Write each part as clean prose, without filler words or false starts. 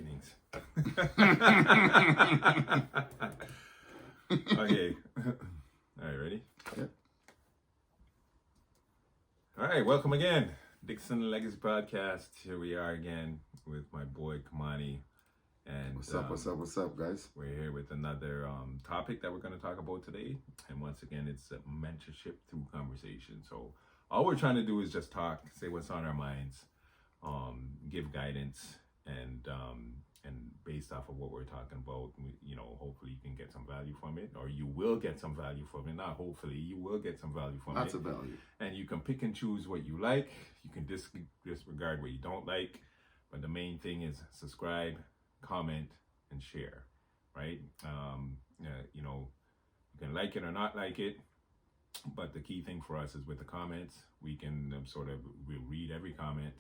beginnings. Okay. All right, ready? Yep. All right, welcome again. Dixon Legacy Podcast. Here we are again with my boy Kamani. And What's up, guys? We're here with another topic that we're going to talk about today. And once again, it's mentorship through conversation. So all we're trying to do is just talk, say what's on our minds, give guidance, and based off of what we're talking about, hopefully you can get some value from it, or you will get some value from it. Not hopefully, you will get some value from it. Lots of value. And you can pick and choose what you like. You can disregard what you don't like. But the main thing is subscribe, comment, and share, right? You can like it or not like it, but the key thing for us is with the comments, we can we'll read every comment,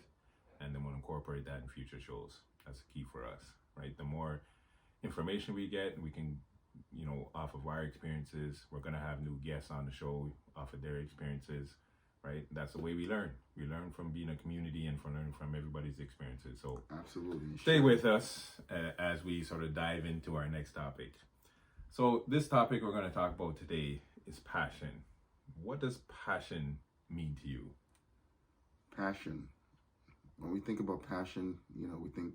and then we'll incorporate that in future shows. That's the key for us, right? The more information we get, we can, off of our experiences, we're going to have new guests on the show off of their experiences, right? That's the way we learn. We learn from being a community and from learning from everybody's experiences. So absolutely, stay with us as we sort of dive into our next topic. So this topic we're going to talk about today is passion. What does passion mean to you? Passion. When we think about passion, we think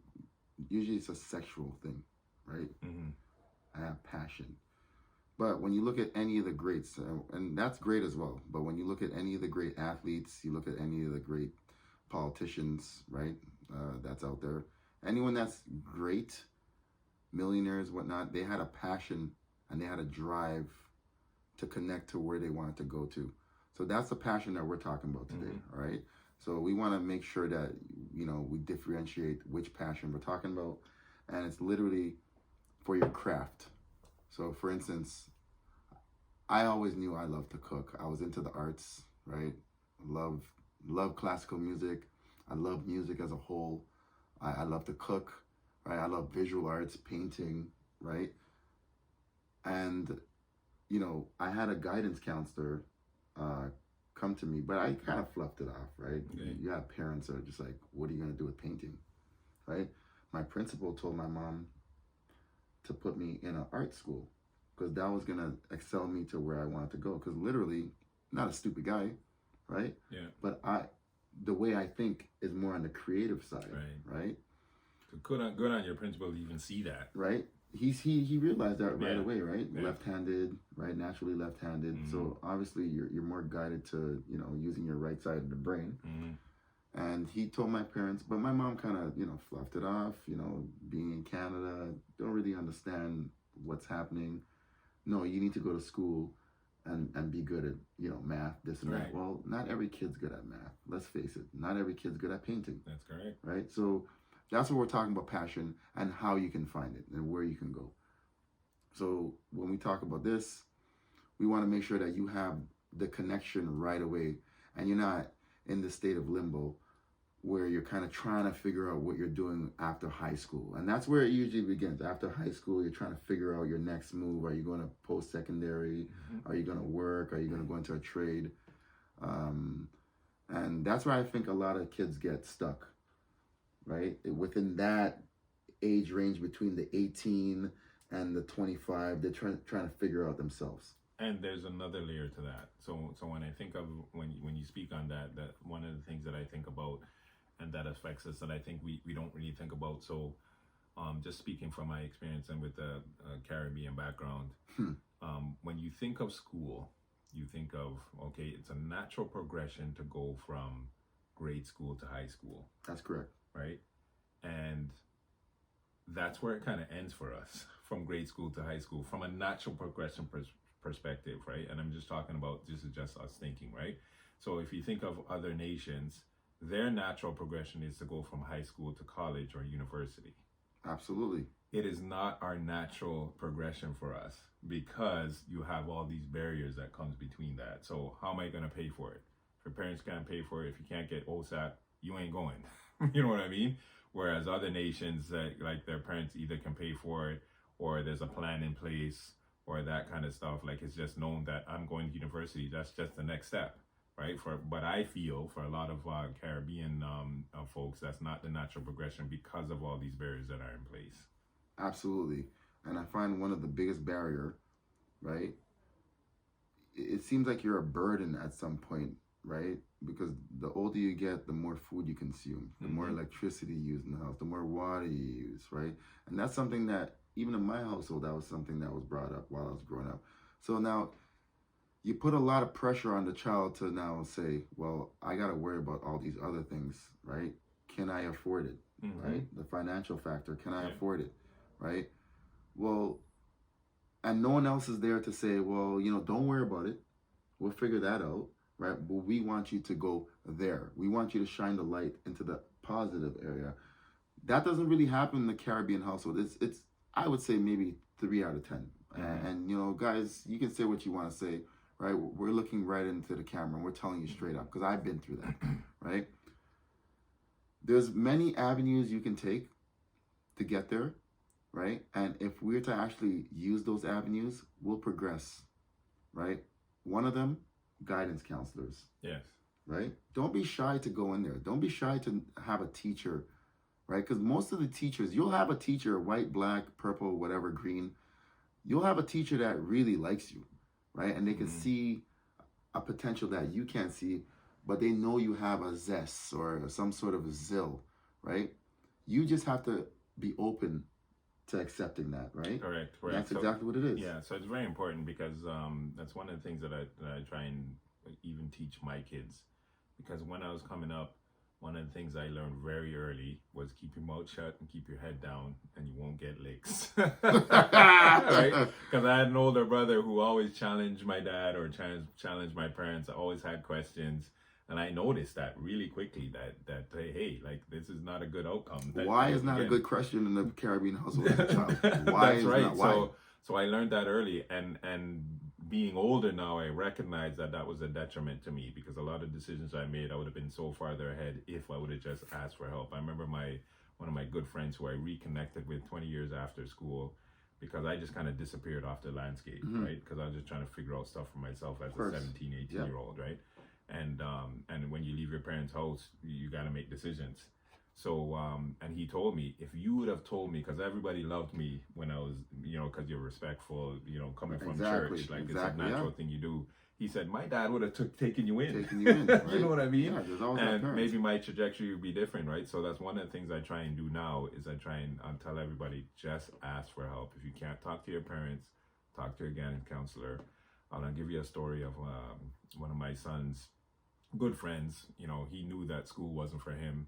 usually it's a sexual thing, right? Mm-hmm. I have passion. But when you look at any of the greats, and that's great as well, but when you look at any of the great athletes, you look at any of the great politicians, right, that's out there, anyone that's great, millionaires, whatnot, they had a passion and they had a drive to connect to where they wanted to go to. So that's the passion that we're talking about today, mm-hmm. all right? So we want to make sure that, we differentiate which passion we're talking about, and it's literally for your craft. So for instance, I always knew I loved to cook. I was into the arts, right? Love classical music. I love music as a whole. I love to cook, right? I love visual arts, painting, right? And, I had a guidance counselor come to me, but I kind of fluffed it off, right? Okay. You have parents that are just like, what are you going to do with painting, right? My principal told my mom to put me in an art school because that was going to excel me to where I wanted to go. Because literally, not a stupid guy, right? Yeah. But the way I think is more on the creative side, right? So good on your principal to even see that. Right? He realized that right away, right? Yeah. Left-handed, right? Naturally left-handed. Mm-hmm. So obviously you're more guided to, using your right side of the brain. Mm-hmm. And he told my parents, but my mom kind of, fluffed it off, being in Canada, don't really understand what's happening. No, you need to go to school and be good at, math, this and that. Well, not every kid's good at math. Let's face it. Not every kid's good at painting. That's correct. Right? So that's what we're talking about, passion, and how you can find it and where you can go. So when we talk about this, we want to make sure that you have the connection right away and you're not in the state of limbo where you're kind of trying to figure out what you're doing after high school. And that's where it usually begins. After high school, you're trying to figure out your next move. Are you going to post-secondary? Mm-hmm. Are you going to work? Are you going to go into a trade? And that's where I think a lot of kids get stuck, right? Within that age range between the 18 and the 25, they're trying to figure out themselves. And there's another layer to that. So when I think of when you speak on that one of the things that I think about and that affects us that I think we don't really think about. So just speaking from my experience and with the Caribbean background, when you think of school, you think of, okay, it's a natural progression to go from grade school to high school. That's correct. Right? And that's where it kind of ends for us, from grade school to high school, from a natural progression perspective, right? And I'm just talking about, this is just us thinking, right? So if you think of other nations, their natural progression is to go from high school to college or university. Absolutely. It is not our natural progression for us because you have all these barriers that comes between that. So how am I going to pay for it? If your parents can't pay for it, if you can't get OSAP, you ain't going. You know what I mean? Whereas other nations, like their parents either can pay for it or there's a plan in place or that kind of stuff. Like it's just known that I'm going to university. That's just the next step, right? But I feel for a lot of Caribbean folks, that's not the natural progression because of all these barriers that are in place. Absolutely. And I find one of the biggest barrier, right? It seems like you're a burden at some point, right? Because the older you get, the more food you consume, the more electricity you use in the house, the more water you use, right? And that's something that, even in my household, that was something that was brought up while I was growing up. So now you put a lot of pressure on the child to now say, well, I got to worry about all these other things, right? Can I afford it, right? The financial factor, can I afford it, right? Well, and no one else is there to say, well, don't worry about it. We'll figure that out, right? But we want you to go there. We want you to shine the light into the positive area. That doesn't really happen in the Caribbean household. It's I would say maybe 3 out of 10. And guys, you can say what you want to say, right? We're looking right into the camera and we're telling you straight up because I've been through that, right? There's many avenues you can take to get there, right? And if we're to actually use those avenues, we'll progress, right? One of them, guidance counselors. Yes. Right? Don't be shy to go in there. Don't be shy to have a teacher, right? Because most of the teachers, you'll have a teacher, white, black, purple, whatever, green. You'll have a teacher that really likes you, right? And they can see a potential that you can't see, but they know you have a zest or some sort of a zeal, right? You just have to be open to accepting that, right? Correct. That's exactly what it is. Yeah, so it's very important because that's one of the things that I try and even teach my kids. Because when I was coming up, one of the things I learned very early was keep your mouth shut and keep your head down and you won't get licks. Right? Because I had an older brother who always challenged my dad or challenged my parents. I always had questions. And I noticed that really quickly that hey, like this is not a good outcome. Why is not a good question in the Caribbean household as a child? Why That's is right. not why? So I learned that early, and being older now, I recognize that was a detriment to me because a lot of decisions I made, I would have been so farther ahead if I would have just asked for help. I remember one of my good friends who I reconnected with 20 years after school because I just kind of disappeared off the landscape, right? Because I was just trying to figure out stuff for myself as a 17, 18-year-old, right? And when you leave your parents' house, you got to make decisions. So, and he told me, if you would have told me, because everybody loved me when I was, because you're respectful, coming from church, like it's a natural thing you do. He said, my dad would have taken you in. Right? You know what I mean? Yeah, there's always and maybe my trajectory would be different, right? So that's one of the things I try and do now is I try and tell everybody, just ask for help. If you can't talk to your parents, talk to your guidance counselor. I'll give you a story of one of my son's good friends. He knew that school wasn't for him.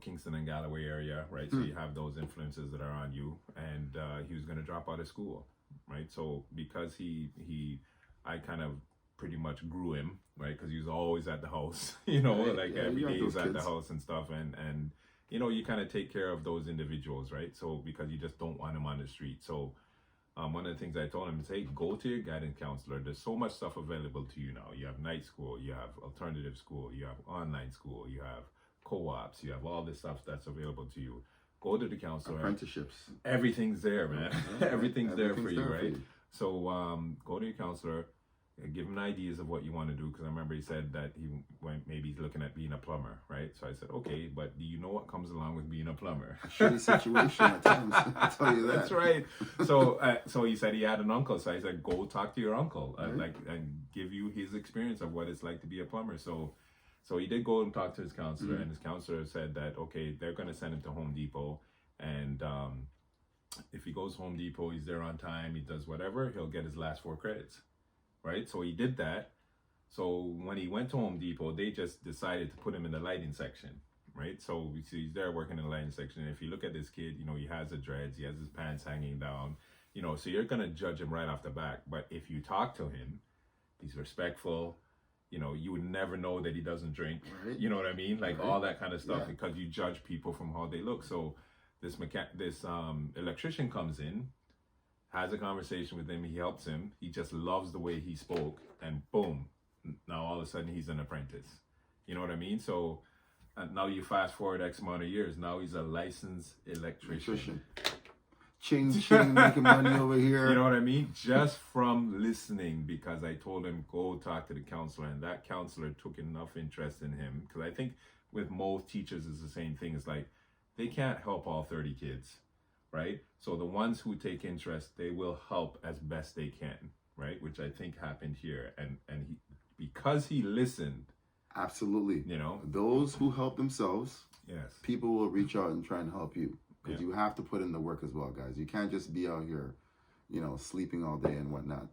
Kingston and Galloway area, right? So you have those influences that are on you, and he was going to drop out of school, right? So because I kind of pretty much grew him, right? Because he was always at the house, every day he's at the house and stuff, and you kind of take care of those individuals, right? So because you just don't want them on the street. So one of the things I told him is, hey, go to your guidance counselor. There's so much stuff available to you now. You have night school, you have alternative school, you have online school, you have co-ops, you have all this stuff that's available to you. Go to the counselor. Apprenticeships. Everything's there, man. Everything's there for you, right? So go to your counselor, give him ideas of what you want to do. Because I remember he said that maybe he's looking at being a plumber, right? So I said, okay, but do you know what comes along with being a plumber? A shitty situation at times, I'll tell you that. That's right. So he said he had an uncle. So I said, go talk to your uncle, and give you his experience of what it's like to be a plumber. So he did go and talk to his counselor, and his counselor said that, okay, they're going to send him to Home Depot. And if he goes Home Depot, he's there on time, he does whatever, he'll get his last 4 credits, right? So he did that. So when he went to Home Depot, they just decided to put him in the lighting section, right? So he's there working in the lighting section. And if you look at this kid, he has the dreads, he has his pants hanging down, so you're going to judge him right off the back. But if you talk to him, he's respectful. You would never know that he doesn't drink. Right. You know what I mean? Like all that kind of stuff, because you judge people from how they look. So this electrician comes in, has a conversation with him. He helps him. He just loves the way he spoke, and boom, now all of a sudden he's an apprentice. You know what I mean? So now you fast forward X amount of years. Now he's a licensed electrician. ching ching, making money over here. You know what I mean? Just from listening, because I told him, go talk to the counselor, and that counselor took enough interest in him. Because I think with most teachers, it's the same thing. It's like, they can't help all 30 kids, right? So the ones who take interest, they will help as best they can, right? Which I think happened here. And he, because he listened. Absolutely. You know? Those who help themselves, yes, people will reach out and try and help you. Because yeah. you have to put in the work as well, guys. You can't just be out here, you know, sleeping all day and whatnot.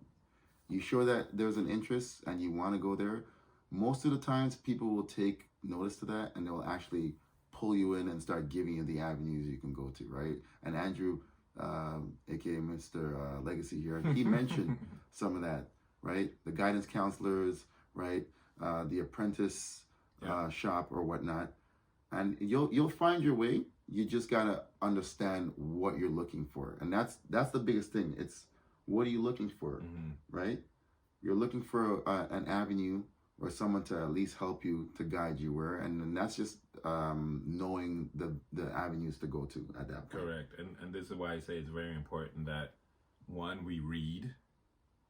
You show that there's an interest and you want to go there, most of the times people will take notice to that and they'll actually pull you in and start giving you the avenues you can go to, right? And Andrew, aka Mr. Legacy here, he mentioned some of that, right? The guidance counselors, right? The apprentice shop or whatnot. And you'll find your way. You just gotta understand what you're looking for, and that's the biggest thing. It's what are you looking for, right? You're looking for an avenue or someone to at least help you, to guide you where, and then that's just knowing the avenues to go to at that point. Correct, and this is why I say it's very important that one, we read,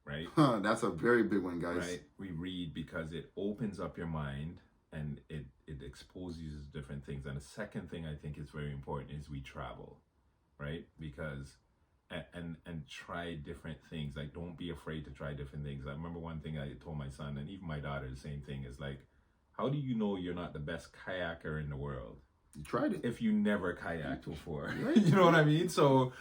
right? That's a very big one, guys. Right, we read because it opens up your mind. And it exposes different things. And the second thing I think is very important is we travel, right? Because, and try different things. Like, don't be afraid to try different things. I remember one thing I told my son, and even my daughter, the same thing, is like, how do you know you're not the best kayaker in the world? You tried it. If you never kayaked before. Right. You know what I mean? So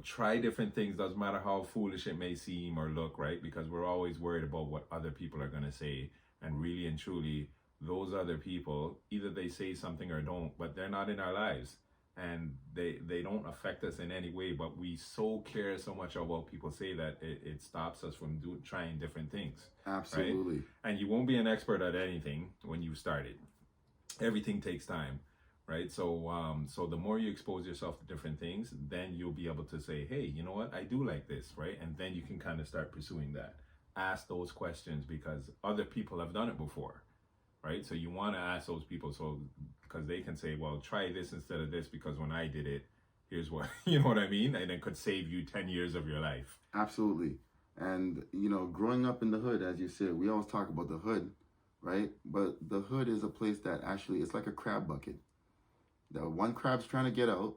try different things. Doesn't matter how foolish it may seem or look, right? Because we're always worried about what other people are going to say. And really and truly, those other people, either they say something or don't, but they're not in our lives. And they don't affect us in any way, but we so care so much about what people say that it stops us from trying different things. Absolutely. Right? And you won't be an expert at anything when you started. Everything takes time, right? So so the more you expose yourself to different things, then you'll be able to say, hey, you know what? I do like this, right? And then you can kind of start pursuing that. Ask those questions because other people have done it before, right? So you want to ask those people so because they can say, well, try this instead of this because when I did it, here's what, you know what I mean? And it could save you 10 years of your life. Absolutely. And, you know, growing up in the hood, as you said, we always talk about the hood, right? But the hood is a place that actually, it's like a crab bucket. The one crab's trying to get out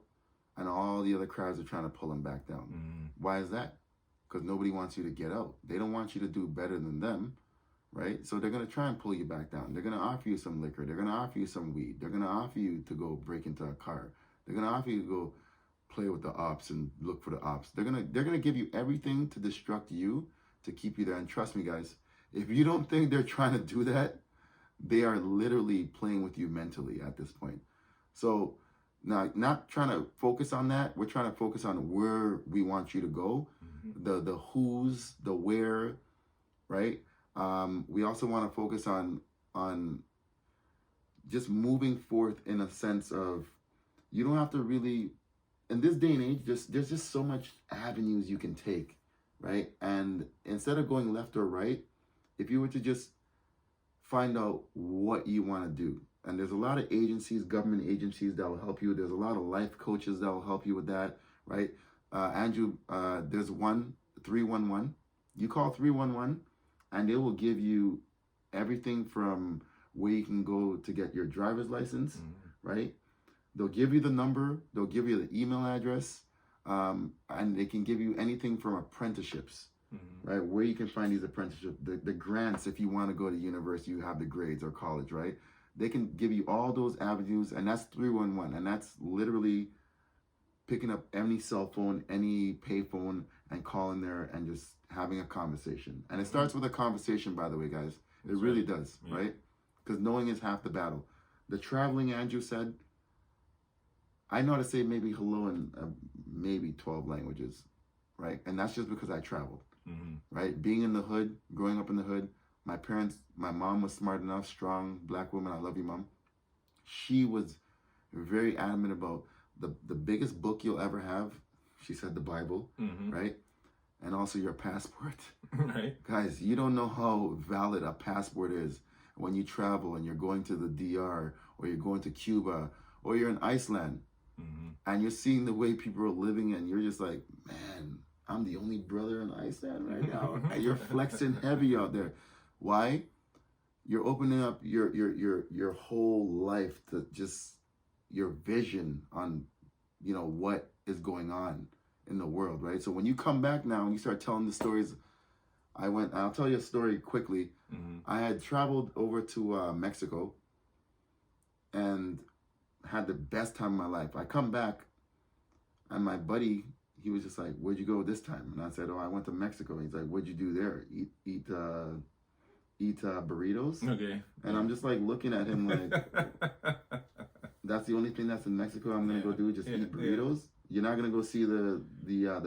and all the other crabs are trying to pull him back down. Why is that? Because nobody wants you to get out. They don't want you to do better than them, right? So they're going to try and pull you back down. They're going to offer you some liquor. They're going to offer you some weed. They're going to offer you to go break into a car. They're going to offer you to go play with the ops and look for the ops. They're going to give you everything to distract you, to keep you there. And trust me, guys, if you don't think they're trying to do that, they are literally playing with you mentally at this point. So now, not trying to focus on that. We're trying to focus on where we want you to go. The who's, the where, right? We also want to focus on just moving forth in a sense of you don't have to really, in this day and age, there's just so much avenues you can take, right? And instead of going left or right, if you were to just find out what you want to do, and there's a lot of agencies, government agencies that will help you. There's a lot of life coaches that will help you with that, right? Andrew, there's 311. You call 311 and they will give you everything from where you can go to get your driver's license, right? They'll give you the number, they'll give you the email address, and they can give you anything from apprenticeships, right? Where you can find these apprenticeships, the grants if you want to go to university, you have the grades or college, right? They can give you all those avenues, and that's 311, and that's literally picking up any cell phone, any pay phone, and calling there and just having a conversation. And it starts with a conversation, by the way, guys. It really does, right? Because knowing is half the battle. The traveling, Andrew said, I know how to say maybe hello in maybe 12 languages, right? And that's just because I traveled, right? Being in the hood, growing up in the hood, my mom was smart enough, strong, black woman. I love you, Mom. She was very adamant about the biggest book you'll ever have. She said the Bible, right? And also your passport. Right. Guys, you don't know how valid a passport is when you travel and you're going to the DR or you're going to Cuba or you're in Iceland. and you're seeing the way people are living, and you're just like, man, I'm the only brother in Iceland right now, and you're flexing heavy out there. Why? You're opening up your whole life to just your vision on, you know, what is going on in the world, right? So when you come back now and you start telling the stories, I'll tell you a story quickly. I had traveled over to Mexico and had the best time of my life. I come back and my buddy, he was just like, where'd you go this time? And I said, oh, I went to Mexico. He's like, what'd you do there? Eat burritos? Okay. And I'm just like looking at him like, that's the only thing that's in Mexico I'm gonna go do, just eat burritos? You're not gonna go see the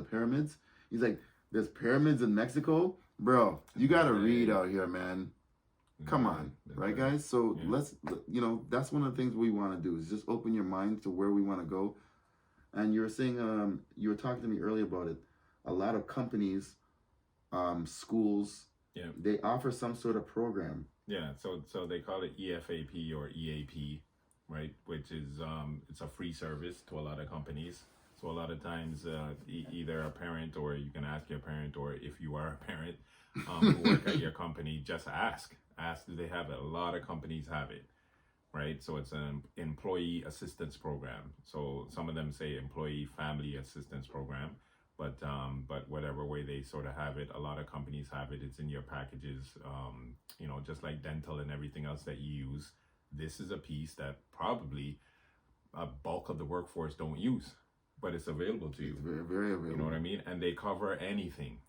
pyramids? He's like, there's pyramids in Mexico? Bro, you gotta read out here, man. Come on, right, guys? So let's, you know, that's one of the things we want to do is just open your mind to where we want to go. And you were saying, you were talking to me earlier about it. A lot of companies, schools, they offer some sort of program. Yeah, so they call it EFAP or EAP, right? Which is it's a free service to a lot of companies. So a lot of times, either a parent, or you can ask your parent, or if you are a parent who work at your company, just ask. Do they have it? A lot of companies have it, right? So it's an employee assistance program. So some of them say employee family assistance program, but whatever way they sort of have it, a lot of companies have it. It's in your packages, you know, just like dental and everything else that you use. This is a piece that probably a bulk of the workforce don't use, but it's available to you. It's very, very available. You know what I mean? And they cover anything,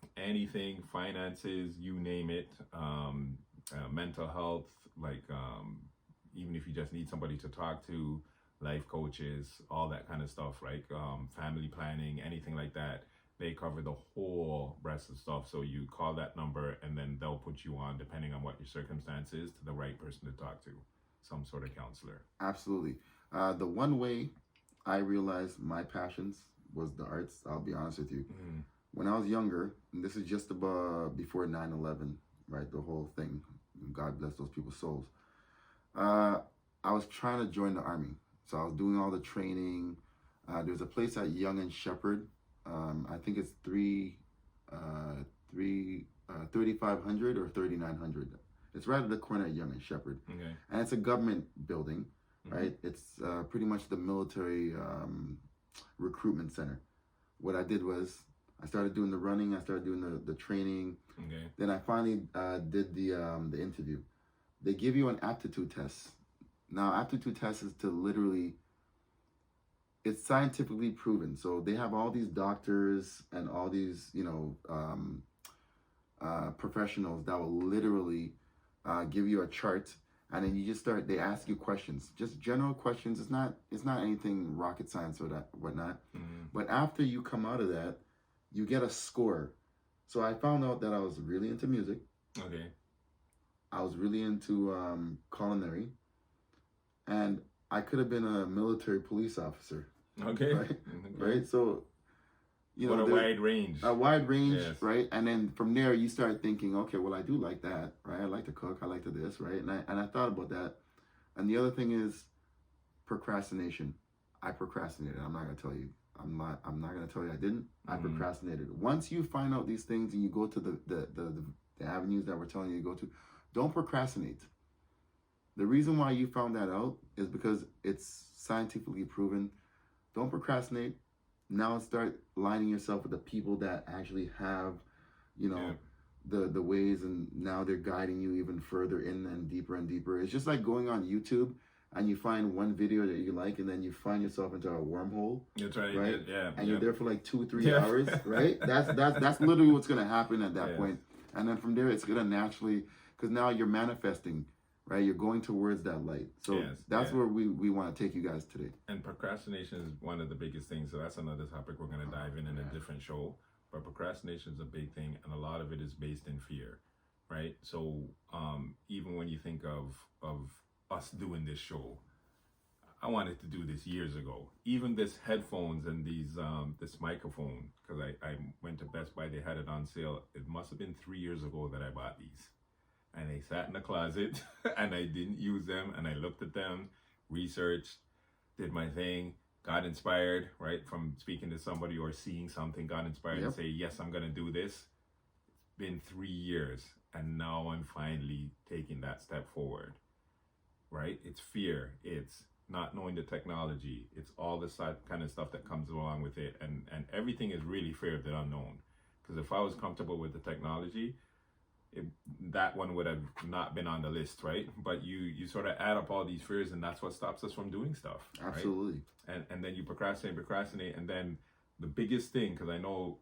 finances, you name it, mental health, like even if you just need somebody to talk to, life coaches, all that kind of stuff, right? Family planning, anything like that. They cover the whole breadth of stuff. So you call that number and then they'll put you on, depending on what your circumstance is, to the right person to talk to, some sort of counselor. Absolutely. The one way I realized my passions was the arts, I'll be honest with you. When I was younger, and this is just about before 9/11, right? The whole thing, God bless those people's souls. I was trying to join the army. So I was doing all the training. There's a place at Young and Shepherd. I think it's 3500 or 3900. It's right at the corner of Young and Shepherd. Okay. And it's a government building, right? It's pretty much the military recruitment center. What I did was I started doing the running. I started doing the training. Okay. Then I finally did the interview. They give you an aptitude test. Now, aptitude test is to literally, it's scientifically proven. So they have all these doctors and all these, you know, professionals that will literally give you a chart, and then you just start. They ask you questions, just general questions. It's not anything rocket science or that whatnot. But after you come out of that, you get a score. So I found out that I was really into music. Okay. I was really into culinary, and I could have been a military police officer. Okay. Right. Okay. Right. So, you know, what a wide range. A wide range, Yes. right? And then from there, you start thinking, okay, well, I do like that, right? I like to cook. I like to this, right? And I thought about that. And the other thing is procrastination. I procrastinated. I'm not gonna tell you. I'm not gonna tell you I didn't. I procrastinated. Once you find out these things and you go to the avenues that we're telling you to go to, don't procrastinate. The reason why you found that out is because it's scientifically proven. Don't procrastinate. Now start lining yourself with the people that actually have, you know, the ways, and now they're guiding you even further in and deeper and deeper. It's just like going on YouTube and you find one video that you like, and then you find yourself into a wormhole. That's right. Right? Yeah. And you're there for like 2-3 hours, right? That's literally what's gonna happen at that point. And then from there, it's gonna naturally, because now you're manifesting. Right, you're going towards that light. So that's where we want to take you guys today. And procrastination is one of the biggest things. So that's another topic we're going to dive in a different show. But procrastination is a big thing, and a lot of it is based in fear, right? So even when you think of us doing this show, I wanted to do this years ago. Even this headphones and these this microphone, because I went to Best Buy, they had it on sale. It must have been 3 years ago that I bought these. And they sat in the closet and I didn't use them, and I looked at them, researched, did my thing, got inspired, right, from speaking to somebody or seeing something, got inspired Yep. and say, yes, I'm going to do this. It's been 3 years and now I'm finally taking that step forward, right? It's fear. It's not knowing the technology. It's all this kind of stuff that comes along with it. And everything is really fear of the unknown. Because if I was comfortable with the technology, that one would have not been on the list, right? But you sort of add up all these fears, and that's what stops us from doing stuff. Absolutely. Right? And then you procrastinate, and then the biggest thing, because I know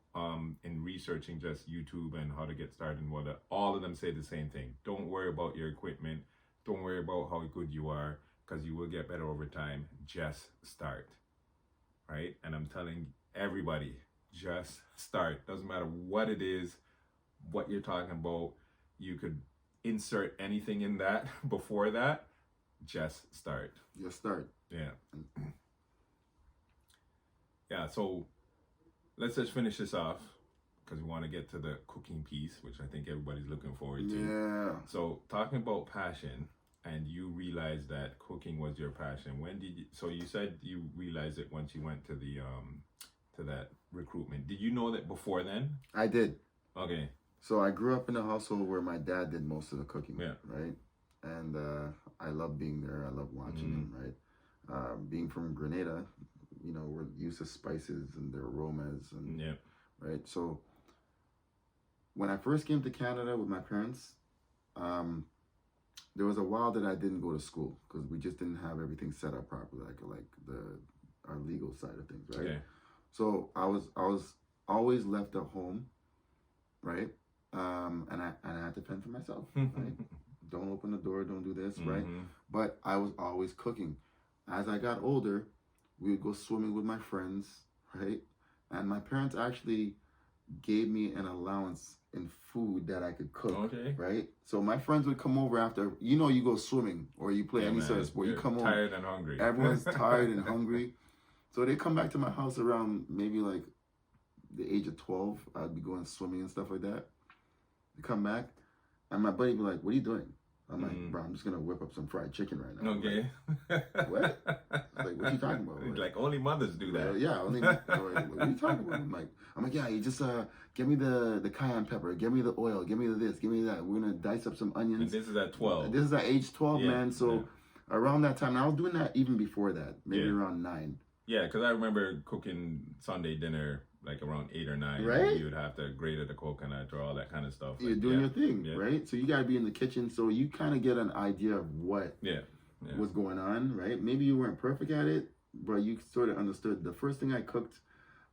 in researching just YouTube and how to get started and whatnot, all of them say the same thing. Don't worry about your equipment. Don't worry about how good you are, because you will get better over time. Just start, right? And I'm telling everybody, just start. Doesn't matter what it is, what you're talking about. You could insert anything in that before that. Just start. Just start. Yeah. Yeah, so let's just finish this off because we want to get to the cooking piece, which I think everybody's looking forward to. Yeah. So talking about passion, and you realized that cooking was your passion. When did you, so you said you realized it once you went to the to that recruitment. Did you know that before then? I did. Okay. So I grew up in a household where my dad did most of the cooking, Yeah. right? And I love being there. I love watching him, right? Being from Grenada, you know, we're used to spices and their aromas, and Yeah. right. So when I first came to Canada with my parents, there was a while that I didn't go to school because we just didn't have everything set up properly, like our legal side of things, right? Okay. So I was always left at home, right? And I had to fend for myself, right? Don't open the door, don't do this, right? But I was always cooking. As I got older, we would go swimming with my friends, right? And my parents actually gave me an allowance in food that I could cook, Okay. right? So my friends would come over after, you know, you go swimming or you play any sort of sport, you come home tired and hungry. Everyone's tired and hungry. So they come back to my house around maybe like the age of 12. I'd be going swimming and stuff like that. They come back, and my buddy be like, "What are you doing?" I'm like, "Bro, I'm just gonna whip up some fried chicken right now." Okay. Like, what? I was like, what are you talking about? Like only mothers do that. Yeah, only. What are you talking about? I'm like, yeah, you just give me the cayenne pepper, give me the oil, give me the this, give me that. We're gonna dice up some onions. And this is at 12. This is at age 12, Yeah, man. So around that time, and I was doing that even before that, maybe around 9. Yeah, because I remember cooking Sunday dinner like around 8 or 9. Right? You would have to grate the coconut or all that kind of stuff. You're doing your thing, right? So you got to be in the kitchen, so you kind of get an idea of what was going on, right? Maybe you weren't perfect at it, but you sort of understood. The first thing I cooked,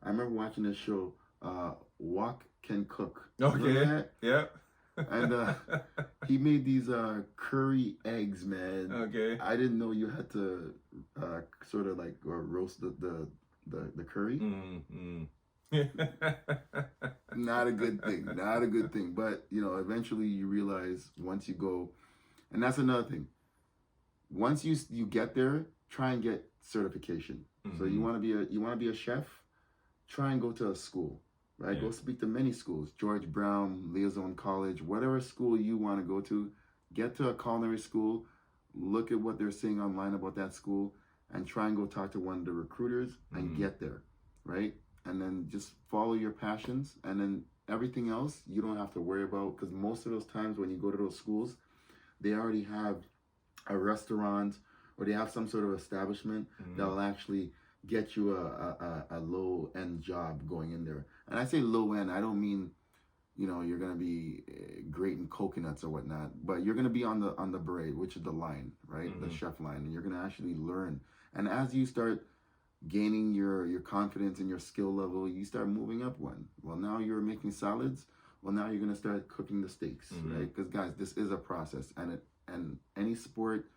I remember watching this show, Walk Can Cook. Okay. Yeah. And he made these curry eggs, man. Okay. I didn't know you had to sort of like roast the curry. Not a good thing. But you know, eventually you realize once you go, and that's another thing. Once you get there, try and get certification. So you want to be a chef, try and go to a school, right? Yeah. Go speak to many schools, George Brown, Liaison College, whatever school you want to go to. Get to a culinary school, look at what they're saying online about that school, and try and go talk to one of the recruiters and get there, right? And then just follow your passions, and then everything else you don't have to worry about, because most of those times when you go to those schools, they already have a restaurant or they have some sort of establishment that will actually get you a low end job going in there. And I say low end, I don't mean, you know, you're gonna be grating coconuts or whatnot, but you're gonna be on the braid, which is the line, right? The chef line, and you're gonna actually learn. And as you start gaining your confidence and your skill level, you start moving up one. Well, now you're making salads. Well, now you're gonna start cooking the steaks, right? Because guys, this is a process, and any sport,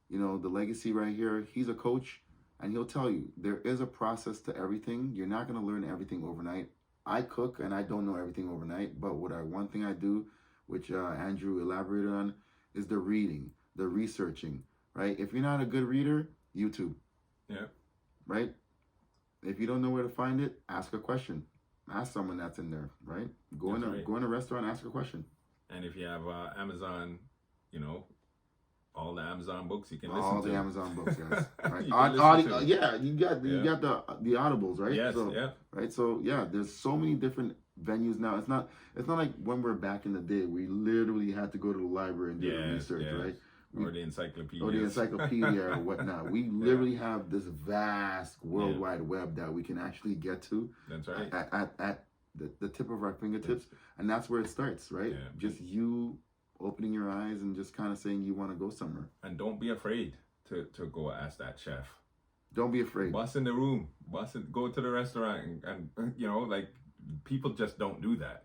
you know, the legacy right here. He's a coach, and he'll tell you there is a process to everything. You're not gonna learn everything overnight. I cook, and I don't know everything overnight. But one thing I do, which Andrew elaborated on, is the reading, the researching, right? If you're not a good reader, YouTube. Yeah. Right? If you don't know where to find it, ask a question. Ask someone that's in there, right? Go in a restaurant, ask a question. And if you have Amazon, you know, All the Amazon books you can all listen the to. Amazon books, guys. Right? You can listen to. Yeah, you got the audibles, right? Yes, so, yeah. Right. So yeah, there's so many different venues now. It's not like when we're back in the day, we literally had to go to the library and do the research, right? Or the encyclopedia. Or the encyclopedia or whatnot. We literally have this vast World Wide Web that we can actually get to. That's right. At the tip of our fingertips. And that's where it starts, right? Yeah. Just you opening your eyes and just kind of saying you want to go somewhere. And don't be afraid to go ask that chef. Don't be afraid. Bust in the room. Go to the restaurant and you know, like, people just don't do that.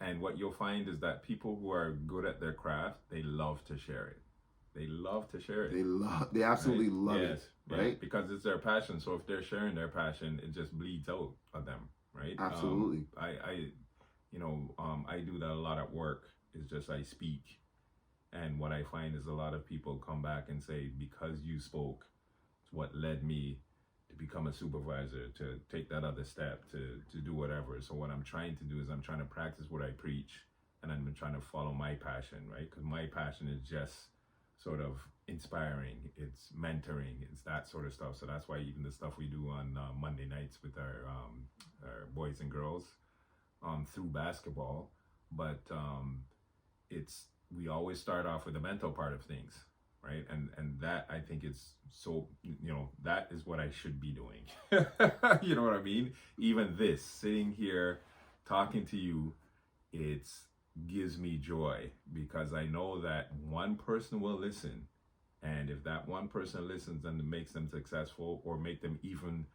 And what you'll find is that people who are good at their craft, they love to share it. They love to share it. They absolutely love it. Right? Because it's their passion. So if they're sharing their passion, it just bleeds out of them, right? Absolutely. I do that a lot at work. It's just I speak. And what I find is a lot of people come back and say, because you spoke, it's what led me to become a supervisor, to take that other step, to do whatever. So what I'm trying to do is I'm trying to practice what I preach, and I'm trying to follow my passion, right? Because my passion is just sort of inspiring, it's mentoring, it's that sort of stuff. So that's why even the stuff we do on Monday nights with our boys and girls through basketball, but we always start off with the mental part of things, right? And that, I think, is so, that is what I should be doing. You know what I mean? Even this, sitting here talking to you, it's gives me joy, because I know that one person will listen, and if that one person listens and it makes them successful, or make them even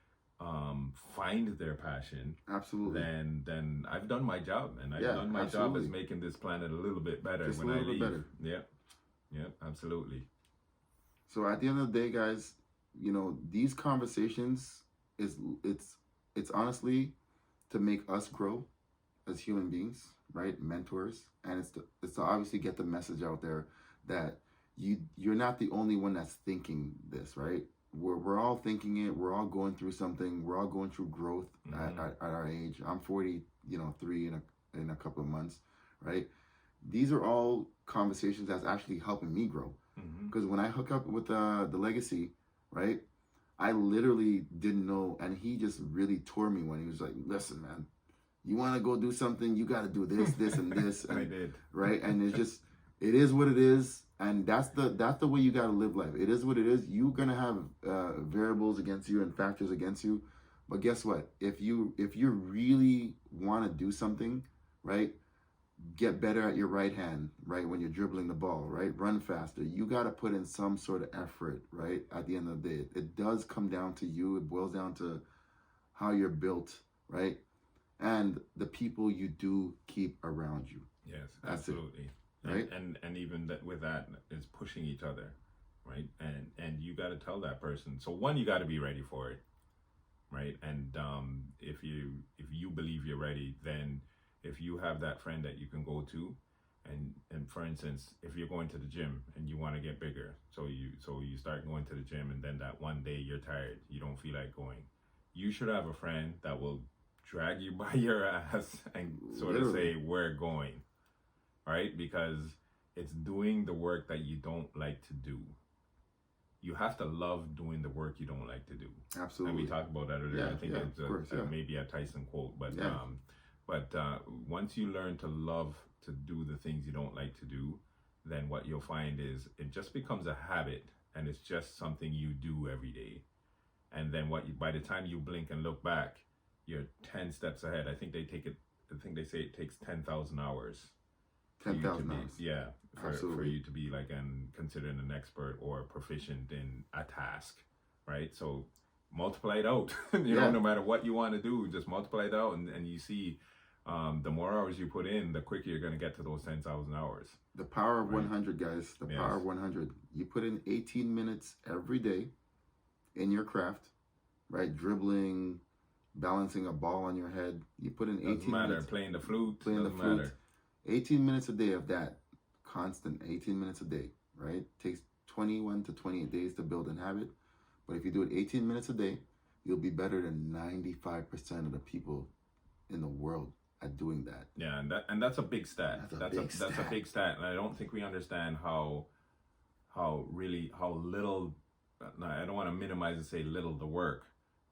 find their passion, absolutely, then I've done my job, and I've done my job as making this planet a little bit better. Just when I leave. better. Yeah, absolutely. So at the end of the day, guys, these conversations it's honestly to make us grow as human beings, right? Mentors. And it's to obviously get the message out there that you're not the only one that's thinking this, right? We're all thinking it. We're all going through something. We're all going through growth at our age. I'm 43 in a couple of months, right? These are all conversations that's actually helping me grow. Because when I hook up with the legacy, right, I literally didn't know, and he just really tore me when he was like, "Listen, man, you want to go do something, you got to do this, this, and this." And, I did. Right? And it is what it is. And that's the way you got to live life. It is what it is. You're going to have variables against you and factors against you. But guess what? If you really want to do something, right, get better at your right hand, right, when you're dribbling the ball, right, run faster. You got to put in some sort of effort, right, at the end of the day. It does come down to you. It boils down to how you're built, right? And the people you do keep around you. Yes, that's absolutely. It, right? And even with that is pushing each other, right? And you got to tell that person. So one, you got to be ready for it, right? And if you believe you're ready, then if you have that friend that you can go to, and for instance, if you're going to the gym and you want to get bigger, so you start going to the gym, and then that one day you're tired, you don't feel like going, you should have a friend that will drag you by your ass and sort of say, "We're going," right? Because it's doing the work that you don't like to do. You have to love doing the work you don't like to do. Absolutely. And we talked about that earlier. Yeah, I think it's maybe a Tyson quote, but once you learn to love to do the things you don't like to do, then what you'll find is it just becomes a habit, and it's just something you do every day. And then by the time you blink and look back, you're 10 steps ahead. I think they say it takes 10,000 hours. 10,000 hours. Yeah, for you to be considered an expert or proficient in a task, right? So multiply it out. No matter what you want to do, just multiply it out, and you see, the more hours you put in, the quicker you're going to get to those 10,000 hours. The power of 100, guys. The power of 100. You put in 18 minutes every day in your craft, right? Dribbling, balancing a ball on your head. You put in 18 doesn't matter. minutes. Playing the flute. Playing the doesn't flute. Matter. 18 minutes a day of that. Constant 18 minutes a day, right? Takes 21 to 28 days to build a habit. But if you do it 18 minutes a day, you'll be better than 95% of the people in the world at doing that. Yeah, and that's a big stat. That's a big stat, and I don't think we understand how how little, I don't want to minimize and say little the work,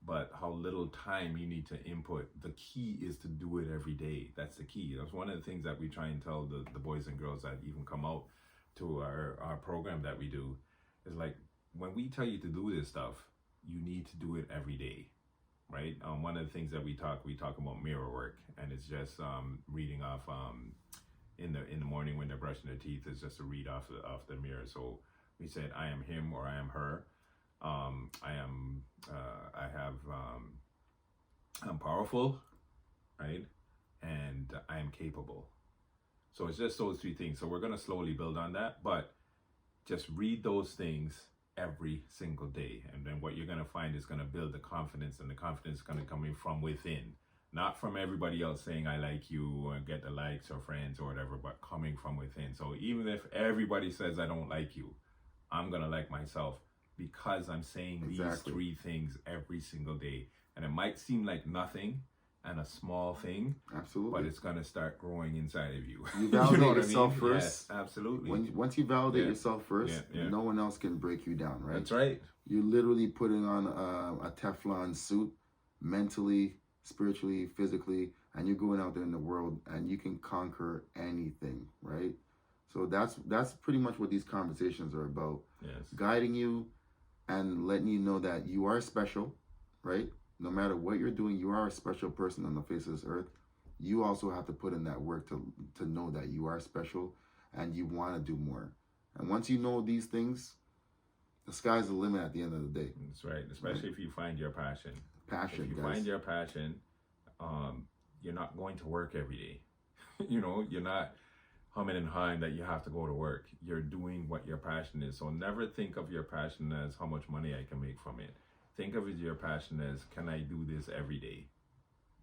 but how little time you need to input. The key is to do it every day. That's the key. That's one of the things that we try and tell the boys and girls that even come out to our program that we do, is like, when we tell you to do this stuff, you need to do it every day, right? One of the things that we talk about mirror work, and it's just reading off in the morning when they're brushing their teeth, is just to read off the mirror. So we said, I am him or I am her. I'm powerful, right? And I am capable. So it's just those three things. So we're going to slowly build on that, but just read those things every single day. And then what you're going to find is going to build the confidence, and the confidence is going to come in from within, not from everybody else saying, I like you, or get the likes or friends or whatever, but coming from within. So even if everybody says I don't like you, I'm going to like myself, because I'm saying these three things every single day. And it might seem like nothing and a small thing, absolutely, but it's going to start growing inside of you. You validate yourself first. Yes, absolutely. Once you validate yourself first, no one else can break you down, right? That's right. You're literally putting on a Teflon suit, mentally, spiritually, physically, and you're going out there in the world and you can conquer anything, right? So that's pretty much what these conversations are about. Yes. Guiding you and letting you know that you are special, right? No matter what you're doing, you are a special person on the face of this earth. You also have to put in that work to know that you are special and you want to do more. And once you know these things, the sky's the limit at the end of the day. That's right. Especially if you find your passion. Passion, if you guys. find your passion, you're not going to work every day. You're not humming and hawing that you have to go to work. You're doing what your passion is. So never think of your passion as how much money I can make from it. Think of your passion as, can I do this every day,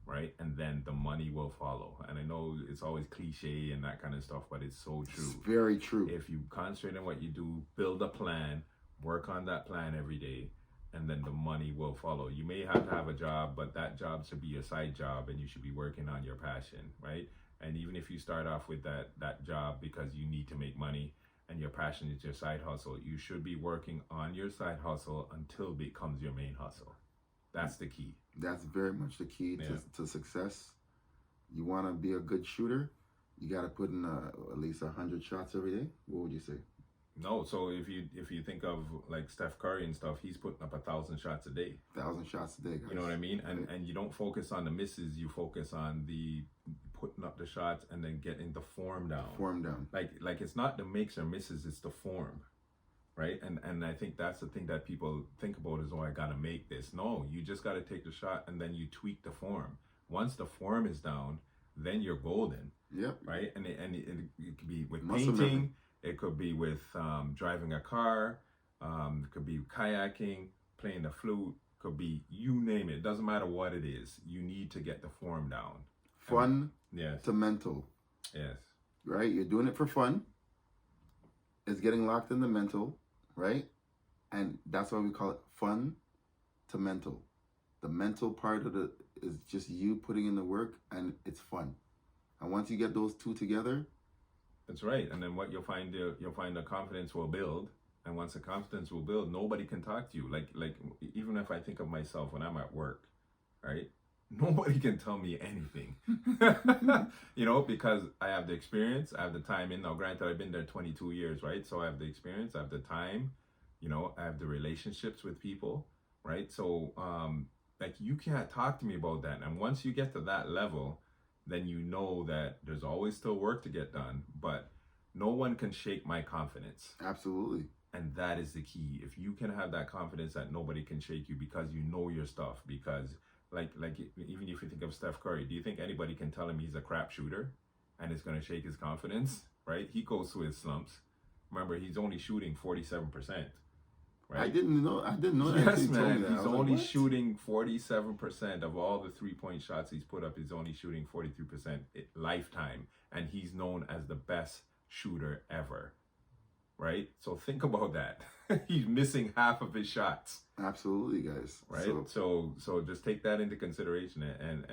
right? And then the money will follow. And I know it's always cliche and that kind of stuff, but it's so true. It's very true. If you concentrate on what you do, build a plan, work on that plan every day, and then the money will follow. You may have to have a job, but that job should be your side job, and you should be working on your passion, right? And even if you start off with that job because you need to make money, and your passion is your side hustle, you should be working on your side hustle until it becomes your main hustle. That's the key. That's very much the key to success. You want to be a good shooter, you got to put in at least 100 shots every day. What would you say? No, so if you think of like Steph Curry and stuff, he's putting up 1,000 shots a day. 1,000 shots a day, guys. You know what I mean? And you don't focus on the misses, you focus on the putting up the shots and then getting the form down. Like it's not the makes or misses, it's the form, right? And I think that's the thing that people think about is, oh, I gotta make this. No, you just gotta take the shot and then you tweak the form. Once the form is down, then you're golden. Yep. Right? And it could be with Muscle painting. memory. It could be with driving a car. It could be kayaking, playing the flute. Could be, you name it. It doesn't matter what it is. You need to get the form down. Fun yes. to mental. Yes. Right? You're doing it for fun. It's getting locked in the mental, right? And that's why we call it fun to mental. The mental part of it is just you putting in the work, and it's fun. And once you get those two together, that's right. And then what you'll find the confidence will build. And once the confidence will build, nobody can talk to you. Like even if I think of myself when I'm at work, right? Nobody can tell me anything, because I have the experience, I have the time in. Now, granted, I've been there 22 years, right? So I have the experience, I have the time, I have the relationships with people, right? So, you can't talk to me about that. And once you get to that level, then you know that there's always still work to get done, but no one can shake my confidence. Absolutely. And that is the key. If you can have that confidence that nobody can shake you because you know your stuff, because like even if you think of Steph Curry, do you think anybody can tell him he's a crap shooter and it's going to shake his confidence, right? He goes through his slumps. Remember, he's only shooting 47%. Right? I didn't know that. Yes, man. He's only shooting 47% of all the 3-point shots he's put up. He's only shooting 43% lifetime, and he's known as the best shooter ever. Right? So think about that. He's missing half of his shots. Absolutely, guys. Right? So just take that into consideration and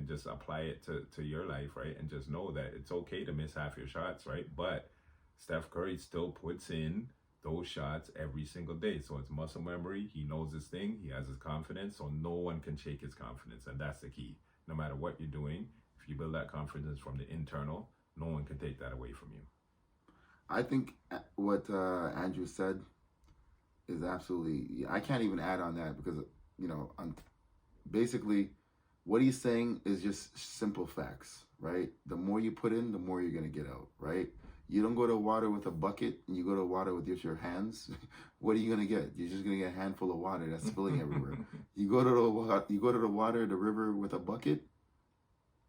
just apply it to your life, right? And just know that it's okay to miss half your shots, right? But Steph Curry still puts in those shots every single day. So it's muscle memory. He knows his thing. He has his confidence. So no one can shake his confidence. And that's the key. No matter what you're doing, if you build that confidence from the internal, no one can take that away from you. I think what Andrew said is absolutely, I can't even add on that because, basically what he's saying is just simple facts, right? The more you put in, the more you're going to get out, right? You don't go to water with a bucket and you go to water with just your hands. What are you going to get? You're just going to get a handful of water that's spilling everywhere. You go to the water, the river with a bucket,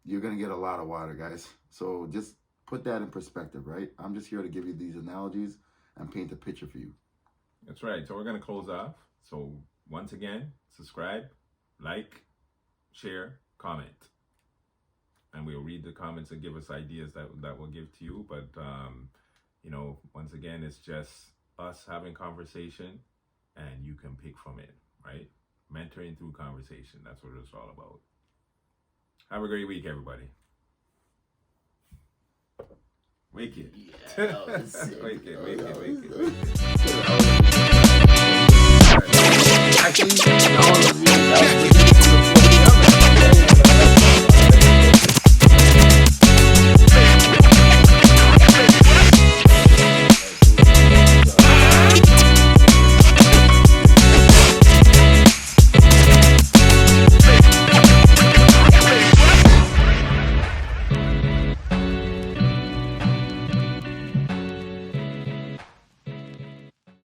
you're going to get a lot of water, guys. So just put that in perspective, right? I'm just here to give you these analogies and paint a picture for you. That's right. So we're going to close off. So once again, subscribe, like, share, comment. And we'll read the comments and give us ideas that we'll give to you. But, once again, it's just us having conversation and you can pick from it, right? Mentoring through conversation. That's what it's all about. Have a great week, everybody. Wicked. Yeah, that was sick. Wicked.